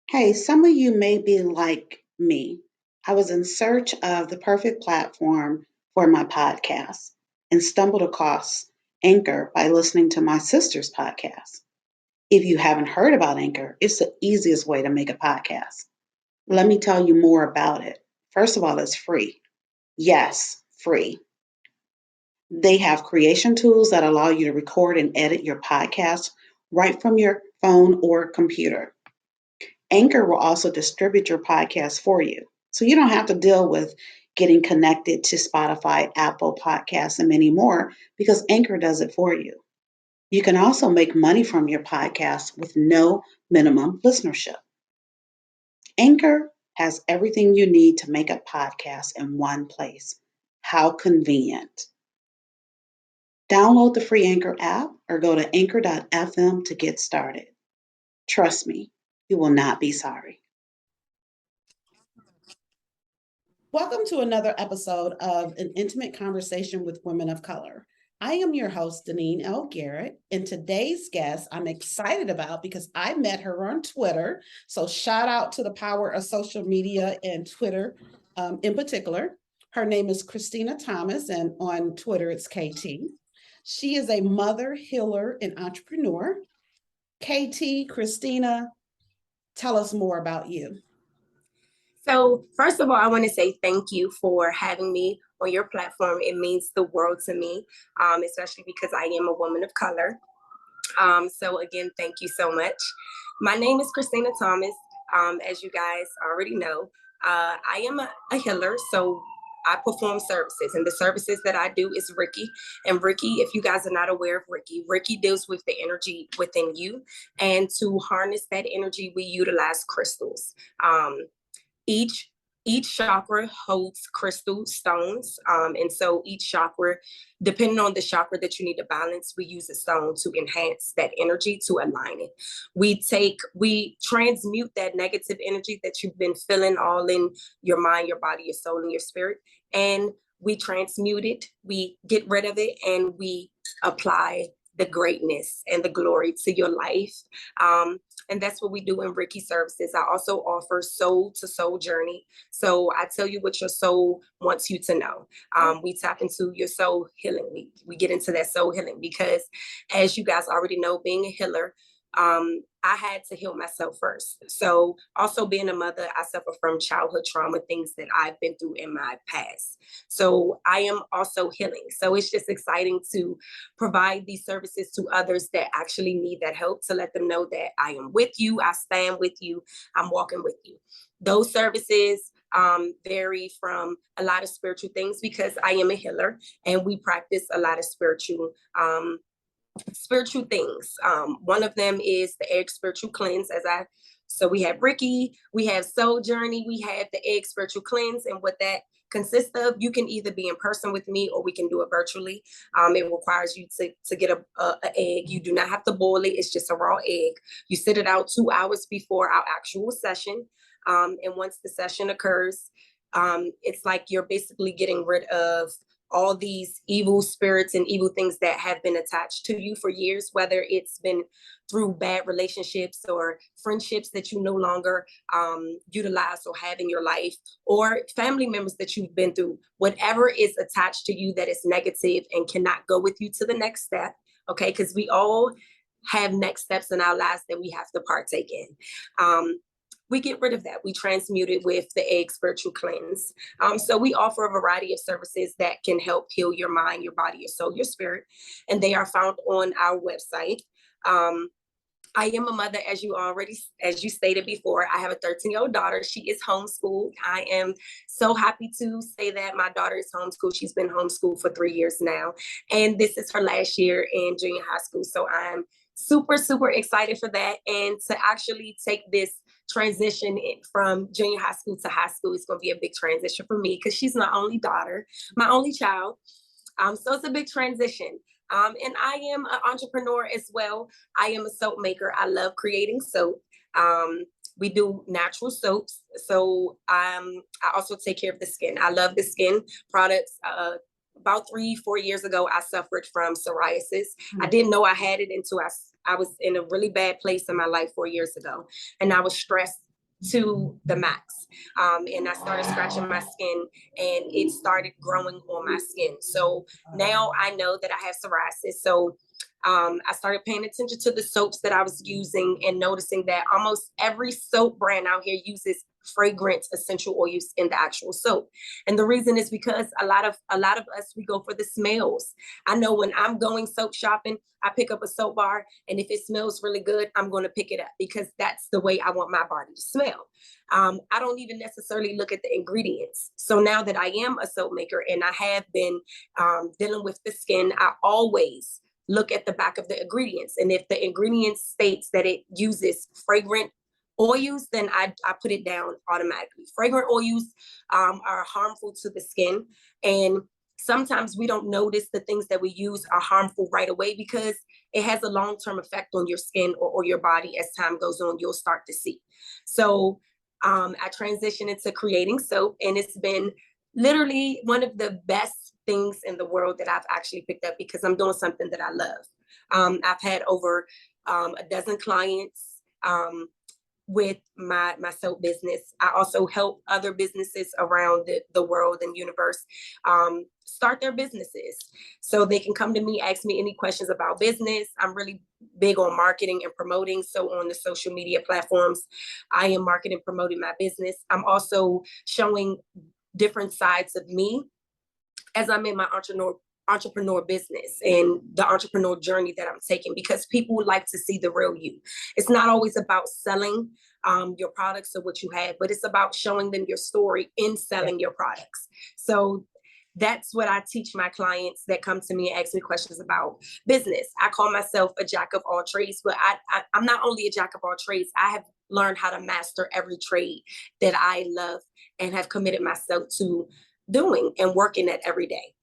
Hey, some of you may be like me. I was in search of the perfect platform for my podcast and stumbled across Anchor by listening to my sister's podcast. If you haven't heard about Anchor, it's the easiest way to make a podcast. Let me tell you more about it. First of all, it's free. Yes, free. They have creation tools that allow you to record and edit your podcast right from your phone or computer. Anchor will also distribute your podcast for you. So you don't have to deal with getting connected to Spotify, Apple Podcasts, and many more because Anchor does it for you. You can also make money from your podcast with no minimum listenership. Anchor has everything you need to make a podcast in one place. How convenient. Download the free Anchor app or go to anchor.fm to get started. Trust me, you will not be sorry. Welcome to another episode of An Intimate Conversation with Women of Color. I am your host, Deneen L. Garrett, and today's guest I'm excited about because I met her on Twitter. So shout out to the power of social media and Twitter in particular. Her name is Kristina Thomas, and on Twitter it's KT. She is a mother, healer, and entrepreneur. KT, Kristina, tell us more about you. So first of all, I want to say thank you for having me on your platform. It means the world to me, especially because I am a woman of color. So again, thank you so much. My name is Kristina Thomas. As you guys already know, I am a healer. So I perform services, and the services that I do is Reiki. And Reiki, if you guys are not aware of Reiki deals with the energy within you. And to harness that energy, we utilize crystals. Each chakra holds crystal stones. And so each chakra, depending on the chakra that you need to balance, we use a stone to enhance that energy, to align it. We transmute that negative energy that you've been feeling all in your mind, your body, your soul, and your spirit. And we transmute it, we get rid of it, and we apply the greatness and the glory to your life. And that's what we do in Reiki services. I also offer soul to soul journey. So I tell you what your soul wants you to know. We tap into your soul healing. We get into that soul healing because, as you guys already know, being a healer, I had to heal myself first. So also being a mother, I suffer from childhood trauma, things that I've been through in my past. So I am also healing. So it's just exciting to provide these services to others that actually need that help, to let them know that I am with you, I stand with you, I'm walking with you. Those services vary from a lot of spiritual things because I am a healer and we practice a lot of spiritual things. One of them is the egg spiritual cleanse. So we have Reiki, we have soul journey, we have the egg spiritual cleanse, and what that consists of, you can either be in person with me or we can do it virtually. It requires you to get a egg. You do not have to boil it. It's just a raw egg. You sit it out 2 hours before our actual session. And once the session occurs, it's like you're basically getting rid of all these evil spirits and evil things that have been attached to you for years, whether it's been through bad relationships or friendships that you no longer utilize or have in your life, or family members that you've been through, whatever is attached to you that is negative and cannot go with you to the next step. Okay, because we all have next steps in our lives that we have to partake in. We get rid of that. We transmute it with the egg spiritual cleanse. So we offer a variety of services that can help heal your mind, your body, your soul, your spirit, and they are found on our website. I am a mother, as you stated before. I have a 13-year-old daughter. She is homeschooled. I am so happy to say that my daughter is homeschooled. She's been homeschooled for 3 years now, and this is her last year in junior high school. So I'm super, super excited for that, and to actually take this transition from junior high school to high school is going to be a big transition for me because she's my only daughter, my only child. So it's a big transition. And I am an entrepreneur as well. I am a soap maker. I love creating soap. We do natural soaps. So I also take care of the skin. I love the skin products. About 3-4 years ago, I suffered from psoriasis. I didn't know I had it until I was in a really bad place in my life 4 years ago. And I was stressed to the max. And I started scratching my skin, and it started growing on my skin. So now I know that I have psoriasis. So I started paying attention to the soaps that I was using and noticing that almost every soap brand out here uses fragrance essential oils in the actual soap. And the reason is because a lot of us, we go for the smells. I know when I'm going soap shopping, I pick up a soap bar, and if it smells really good, I'm going to pick it up because that's the way I want my body to smell. I don't even necessarily look at the ingredients. So now that I am a soap maker and I have been dealing with the skin, I always look at the back of the ingredients. And if the ingredient states that it uses fragrant oils, then I put it down automatically. Fragrant oils are harmful to the skin. And sometimes we don't notice the things that we use are harmful right away because it has a long-term effect on your skin or your body. As time goes on, you'll start to see. So I transitioned into creating soap, and it's been literally one of the best things in the world that I've actually picked up because I'm doing something that I love. I've had over a dozen clients with my soap business. I also help other businesses around the world and universe start their businesses. So they can come to me, ask me any questions about business. I'm really big on marketing and promoting. So on the social media platforms, I am marketing, promoting my business. I'm also showing different sides of me as I'm in my entrepreneur business and the entrepreneur journey that I'm taking, because people would like to see the real you. It's not always about selling your products or what you have, but it's about showing them your story in selling your products. So that's what I teach my clients that come to me and ask me questions about business. I call myself a jack of all trades, but I'm not only a jack of all trades. I have learned how to master every trade that I love and have committed myself to doing and working at every day.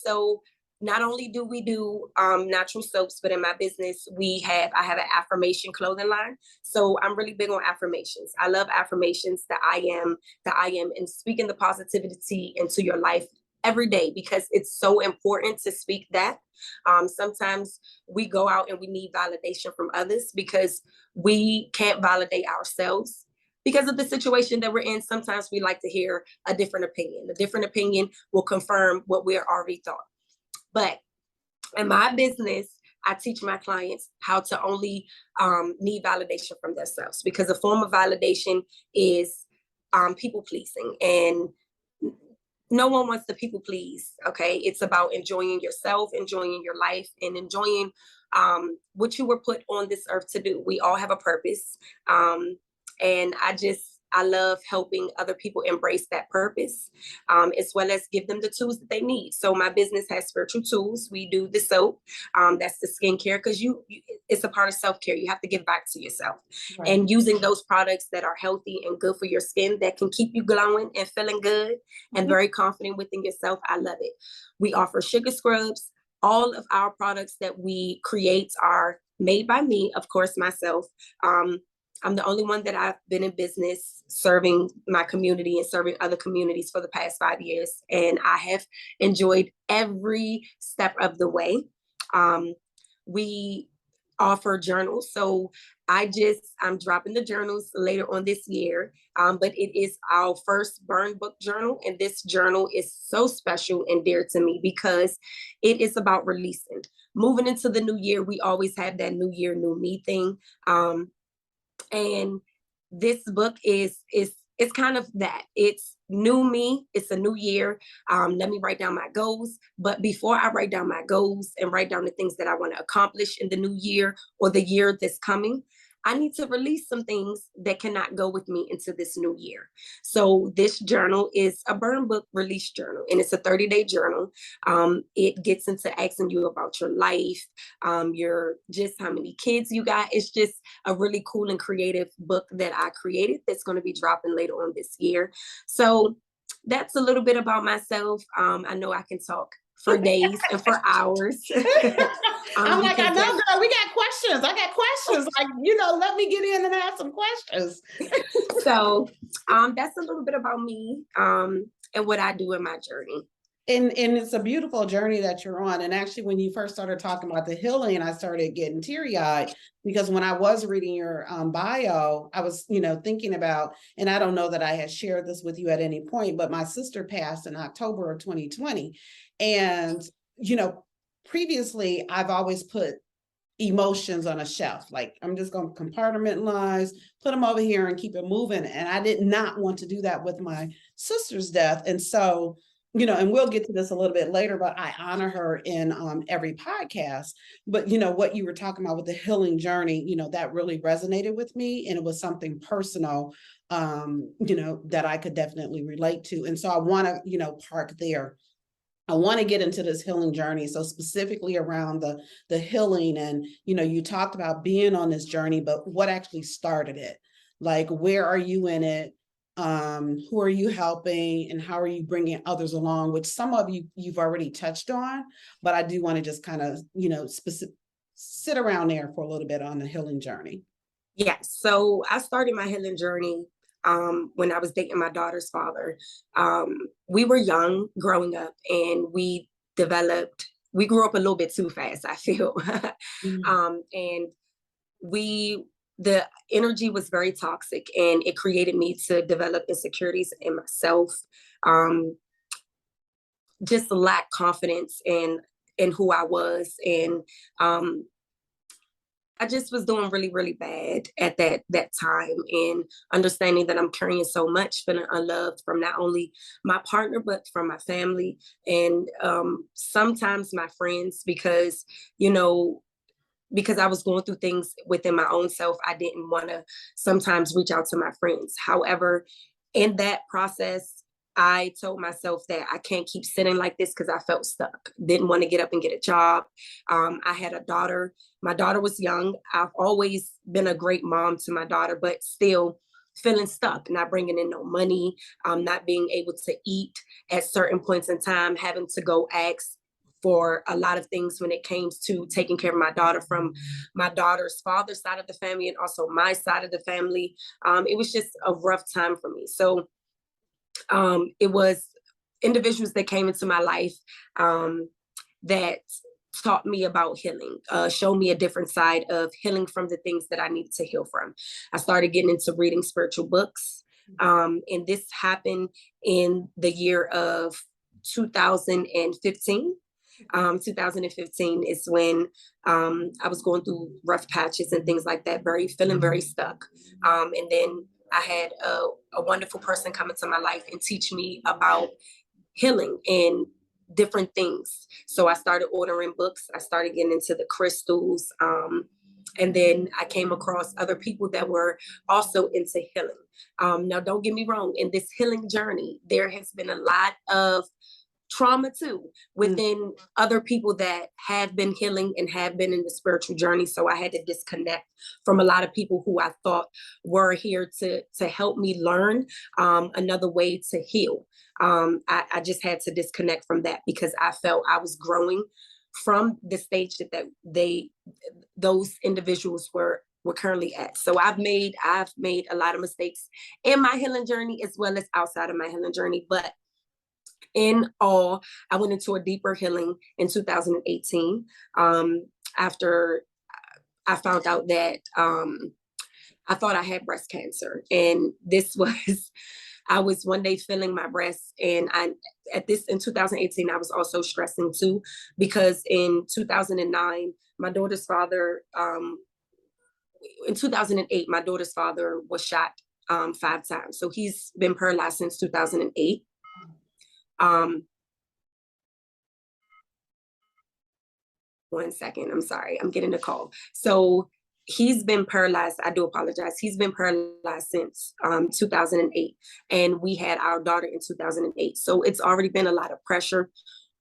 So not only do we do natural soaps, but in my business, I have an affirmation clothing line. So I'm really big on affirmations. I love affirmations that I am, and speaking the positivity into your life every day, because it's so important to speak that. Sometimes we go out and we need validation from others because we can't validate ourselves. Because of the situation that we're in, sometimes we like to hear a different opinion. A different opinion will confirm what we're already thought. But in my business, I teach my clients how to only need validation from themselves, because a form of validation is people pleasing, and no one wants to people please. Okay, it's about enjoying yourself, enjoying your life, and enjoying what you were put on this earth to do. We all have a purpose, and I love helping other people embrace that purpose, as well as give them the tools that they need. So my business has spiritual tools. We do the soap. That's the skincare, because it's a part of self-care. You have to give back to yourself. Right. And using those products that are healthy and good for your skin, that can keep you glowing and feeling good and very confident within yourself. I love it. We offer sugar scrubs. All of our products that we create are made by me, of course, myself. I'm the only one that I've been in business serving my community and serving other communities for the past 5 years. And I have enjoyed every step of the way. We offer journals. So I'm dropping the journals later on this year. But it is our first burn book journal. And this journal is so special and dear to me because it is about releasing. Moving into the new year, we always have that new year, new me thing. And this book is kind of that. It's new me. It's a new year. Let me write down my goals. But before I write down my goals and write down the things that I want to accomplish in the new year or the year that's coming, I need to release some things that cannot go with me into this new year. So this journal is a burn book release journal, and it's a 30-day journal. It gets into asking you about your life, your just how many kids you got. It's just a really cool and creative book that I created that's going to be dropping later on this year. So that's a little bit about myself. I know I can talk for days and for hours. I'm like, I know, girl, we got questions. I got questions. Like, let me get in and ask some questions. So that's a little bit about me and what I do in my journey. And it's a beautiful journey that you're on. And actually, when you first started talking about the healing, I started getting teary-eyed because when I was reading your bio, I was, thinking about, and I don't know that I had shared this with you at any point, but my sister passed in October of 2020. And, previously I've always put emotions on a shelf. Like, I'm just going to compartmentalize, put them over here and keep it moving. And I did not want to do that with my sister's death. And so, and we'll get to this a little bit later, but I honor her in every podcast. But, what you were talking about with the healing journey, that really resonated with me. And it was something personal, that I could definitely relate to. And so I want to, park there. I want to get into this healing journey. So specifically around the healing, and, you talked about being on this journey, but what actually started it? Like, where are you in it? Who are you helping, and how are you bringing others along, which some of you've already touched on, but I do want to just kind of, sit around there for a little bit on the healing journey. Yes. So I started my healing journey when I was dating my daughter's father. We were young growing up, and we grew up a little bit too fast, I feel. And the energy was very toxic, and it created me to develop insecurities in myself, just lack confidence in who I was. And I just was doing really, really bad at that time, and understanding that I'm carrying so much, feeling unloved from not only my partner, but from my family, and sometimes my friends, because I was going through things within my own self. I didn't want to sometimes reach out to my friends. However, in that process, I told myself that I can't keep sitting like this, because I felt stuck. Didn't want to get up and get a job. I had a daughter. My daughter was young. I've always been a great mom to my daughter, but still feeling stuck, not bringing in no money, not being able to eat at certain points in time, having to go ask for a lot of things when it came to taking care of my daughter from my daughter's father's side of the family, and also my side of the family. It was just a rough time for me. So it was individuals that came into my life that taught me about healing, showed me a different side of healing from the things that I needed to heal from. I started getting into reading spiritual books. And this happened in the year of 2015. 2015 is when I was going through rough patches and things like that, feeling very stuck. And then I had a wonderful person come into my life and teach me about healing and different things. So I started ordering books. I started getting into the crystals. And then I came across other people that were also into healing. Now, don't get me wrong, in this healing journey, there has been a lot of trauma too within other people that have been healing and have been in the spiritual journey. So I had to disconnect from a lot of people who I thought were here to help me learn another way to heal. I just had to disconnect from that, because I felt I was growing from the stage that those individuals were currently at. So I've made a lot of mistakes in my healing journey, as well as outside of my healing journey. But in all, I went into a deeper healing in 2018, after I found out that I thought I had breast cancer. And this was, I was one day feeling my breast, and in 2018, I was also stressing too, because in 2009, my daughter's father, in 2008, my daughter's father was shot 5 times. So he's been paralyzed since 2008. One second, I'm sorry, I'm getting a call. So he's been paralyzed. I do apologize. He's been paralyzed since 2008, and we had our daughter in 2008. So it's already been a lot of pressure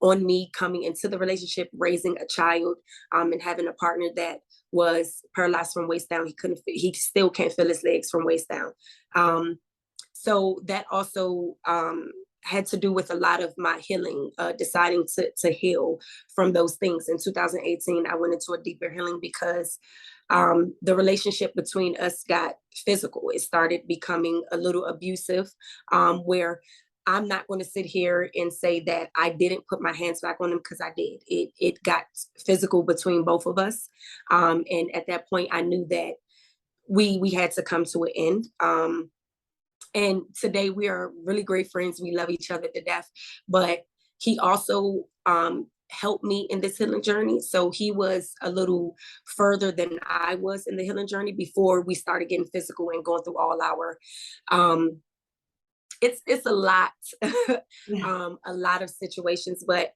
on me coming into the relationship, raising a child, and having a partner that was paralyzed from waist down. He still can't feel his legs from waist down. So that also had to do with a lot of my healing, deciding to heal from those things. In 2018, I went into a deeper healing because the relationship between us got physical. It started becoming a little abusive, where I'm not going to sit here and say that I didn't put my hands back on him, because I did. It got physical between both of us. And at that point, I knew that we had to come to an end. And today we are really great friends. We love each other to death. But he also helped me in this healing journey. So he was a little further than I was in the healing journey before we started getting physical and going through all our it's a lot, a lot of situations, but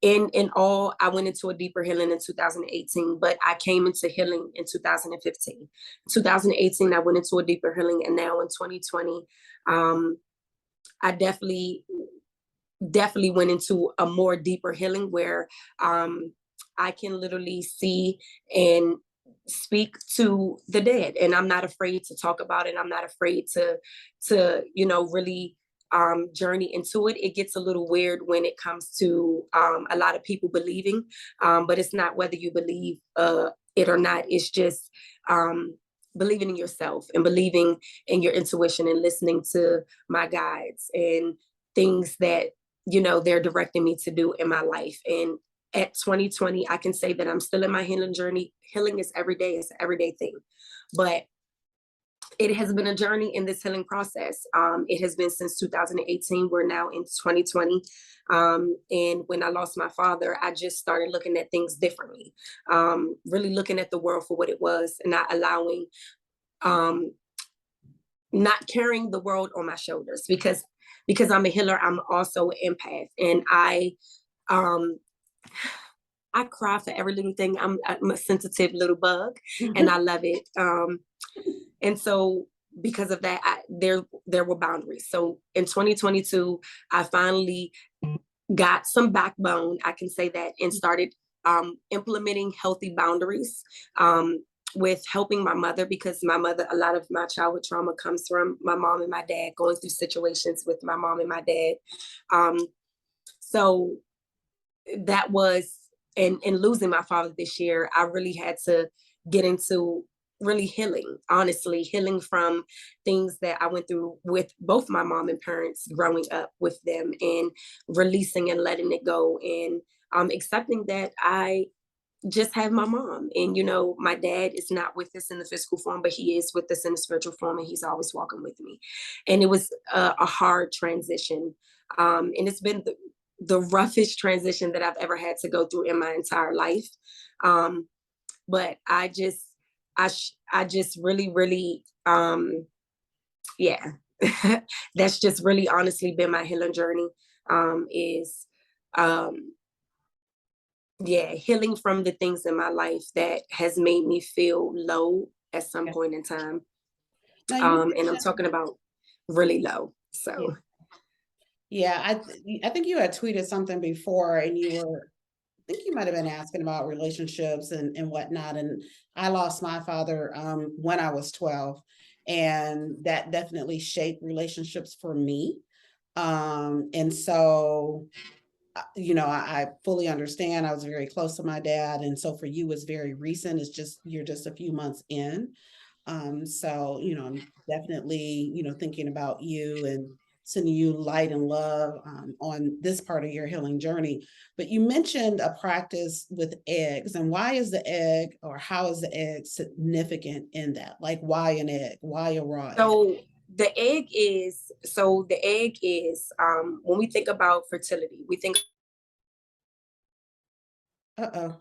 in all, I went into a deeper healing in 2018, but I came into healing in 2015. 2018, I went into a deeper healing, and now in 2020, I definitely went into a more deeper healing where I can literally see and speak to the dead, and I'm not afraid to talk about it. I'm not afraid to really journey into it. It gets a little weird when it comes to a lot of people believing, but it's not whether you believe it or not. It's just believing in yourself and believing in your intuition and listening to my guides and things that they're directing me to do in my life. And at 2020, I can say that I'm still in my healing journey. Healing is every day. It's an everyday thing. But it has been a journey in this healing process. It has been since 2018. We're now in 2020. And when I lost my father, I just started looking at things differently, really looking at the world for what it was and not allowing, not carrying the world on my shoulders, because I'm a healer. I'm also an empath, and I cry for every little thing. I'm a sensitive little bug, and I love it. And so because of that, there were boundaries. So in 2022, I finally got some backbone, I can say that, and started implementing healthy boundaries with helping my mother, because my mother, a lot of my childhood trauma comes from my mom and my dad, going through situations with my mom and my dad. So that was, and losing my father this year, I really had to get into really healing, honestly, healing from things that I went through with both my mom and parents growing up with them, and releasing and letting it go, and accepting that I just have my mom. And, my dad is not with us in the physical form, but he is with us in the spiritual form, and he's always walking with me. And it was a hard transition. And it's been the roughest transition that I've ever had to go through in my entire life. But I just really, really, yeah, that's just really honestly been my healing journey, healing from the things in my life that has made me feel low at some point in time. And I'm talking about really low. So. Yeah, I think you had tweeted something before, and I think you might have been asking about relationships and whatnot. And I lost my father when I was 12, and that definitely shaped relationships for me. And so, I fully understand. I was very close to my dad. And so for you, it's very recent. You're just a few months in. So, I'm definitely, thinking about you and sending you light and love on this part of your healing journey. But you mentioned a practice with eggs, and why is the egg, or how is the egg significant in that? Like, why an egg? Why a raw egg? The egg is, when we think about fertility, we think. Uh-oh.